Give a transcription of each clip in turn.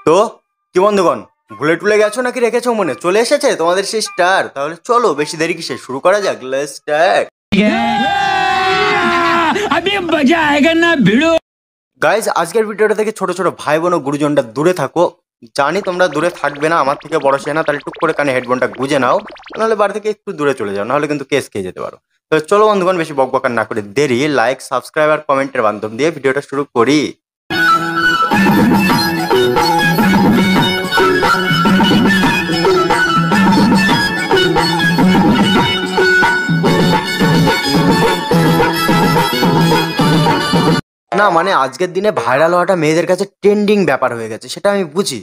তো কি বন্ধুগণ, ভুলে টুলে গেছো নাকি রেখেছো মনে? চলে এসেছে তোমাদের সেই স্টার। তাহলে চলো বেশি দেরি কিসে, শুরু করা যাক। Let's start. अभी मजा आएगा ना भिड़ो। গাইজ, আজকের ভিডিওটা থেকে ছোট ছোট ভাই বোন ও গুরুজনরা দূরে থাকো। জানি তোমরা দূরে থাকবে না, আমার থেকে বড় সে না, তাহলে টুক করে কানে হেডফোনটা গুঁজে নাও, নাহলে বাড়ি থেকে একটু দূরে চলে যাও, নাহলে কিন্তু কেস খেয়ে যেতে পারো। তো চলো বন্ধুগণ, বেশি বকবকার না করে দেরি, লাইক সাবস্ক্রাইব আর কমেন্টের মাধ্যম দিয়ে ভিডিওটা শুরু করি। না মানে আজকের দিনে ভাইরাল হওয়াটা মেয়েদের কাছে ট্রেন্ডিং ব্যাপার হয়ে গেছে, সেটা আমি বুঝি।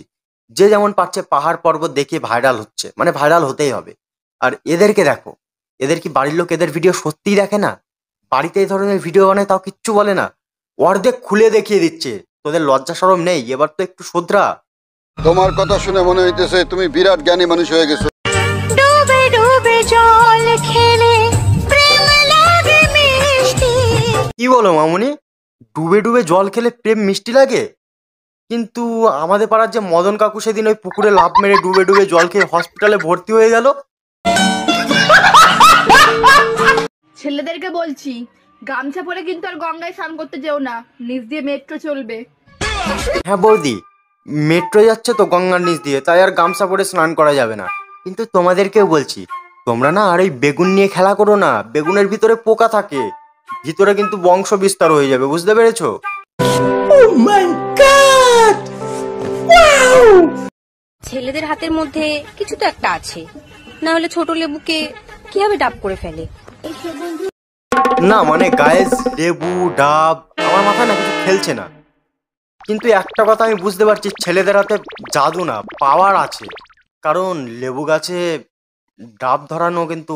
যে যেমন পারছে পাহাড় পর্বত দেখিয়ে ভাইরাল হচ্ছে, মানে ভাইরাল হতেই হবে। আর এদেরকে দেখো, এদের কি বাড়ির লোক এদের ভিডিও সত্যিই দেখে না? বাড়িতে এই ধরনের ভিডিও বানায় তাও কিচ্ছু বলে না, অর্ধেক খুলে দেখিয়ে দিচ্ছে। তোদের লজ্জা শরম নেই? এবার তো একটু শোধরা। তোমার কথা শুনে মনে হইতেছে তুমি বিরাট জ্ঞানী মানুষ হয়ে গেছো। ডুবে ডুবে জল খেলে প্রেম লাগে মিষ্টি। কি বলো মামুনি? ডুবে ডুবে জল খেলে প্রেম মিষ্টি লাগে? কিন্তু আমাদের পাড়ার যে মদন কাকু সেদিন ওই পুকুরে লাফ মেরে ডুবে ডুবে জল খেয়ে হসপিটালে ভর্তি হয়ে গেল। ছেলেদেরকে বলছি, গামছা পরে কিন্তু আর গঙ্গায় স্নান করতে যেও না, নিচ দিয়ে মেট্রো চলবে। হ্যাঁ বৌদি, মেট্রো যাচ্ছে তো গঙ্গার নিচ দিয়ে, তাই আর গামছা পরে স্নান করা যাবে না। কিন্তু তোমাদেরকেও বলছি, তোমরা না আর ওই বেগুন নিয়ে খেলা করো না। বেগুনের ভিতরে পোকা থাকে, ভিতরে কিন্তু বংশ বিস্তার হয়ে যাবে, বুঝতে পেরেছো? ছেলেদের হাতের মধ্যে কিছু তো একটা আছে, না হলে ছোট লেবুকে কিভাবে ডাব করে ফেলে। না মানে গায়েস, লেবু ডাব আমার মাথায় না কিছু খেলছে না। কিন্তু একটা কথা আমি বুঝতে পারছি, ছেলেদের হাতে জাদু না, পাওয়ার আছে। কারণ লেবু গাছে ডাব ধরানো কিন্তু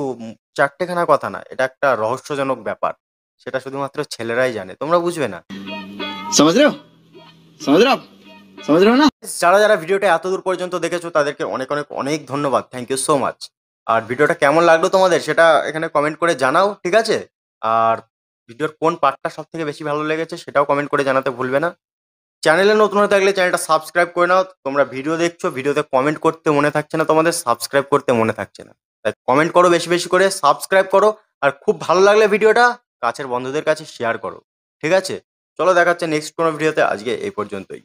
চারটেখানা কথা না, এটা একটা রহস্যজনক ব্যাপার। সেটা শুধুমাত্র ছেলেরাই জানে, তোমরা বুঝবে না। समझ रहे हो समझ रहे हो ना। যারা যারা ভিডিওটা এত দূর পর্যন্ত দেখেছো তাদেরকে অনেক অনেক অনেক ধন্যবাদ, থ্যাংক ইউ সো মাচ। আর ভিডিওটা কেমন লাগলো তোমাদের সেটা এখানে কমেন্ট করে জানাও, ঠিক আছে? আর ভিডিওর কোন পার্টটা সব থেকে বেশি ভালো লেগেছে সেটাও কমেন্ট করে জানাতে ভুলবে না। চ্যানেলে নতুন হয়ে থাকলে চ্যানেলটা সাবস্ক্রাইব করে নাও। তোমরা ভিডিও দেখছো, ভিডিওতে কমেন্ট করতে মনে থাকছে না, তোমাদের সাবস্ক্রাইব করতে মনে থাকছে না, তাই কমেন্ট করো বেশি বেশি করে, সাবস্ক্রাইব করো। আর খুব ভালো লাগলে ভিডিওটা কাছের বন্ধুদের কাছে শেয়ার করো, ঠিক আছে? চলো, দেখাচ্ছে নেক্সট কোনো ভিডিওতে। আজকে এই পর্যন্তই।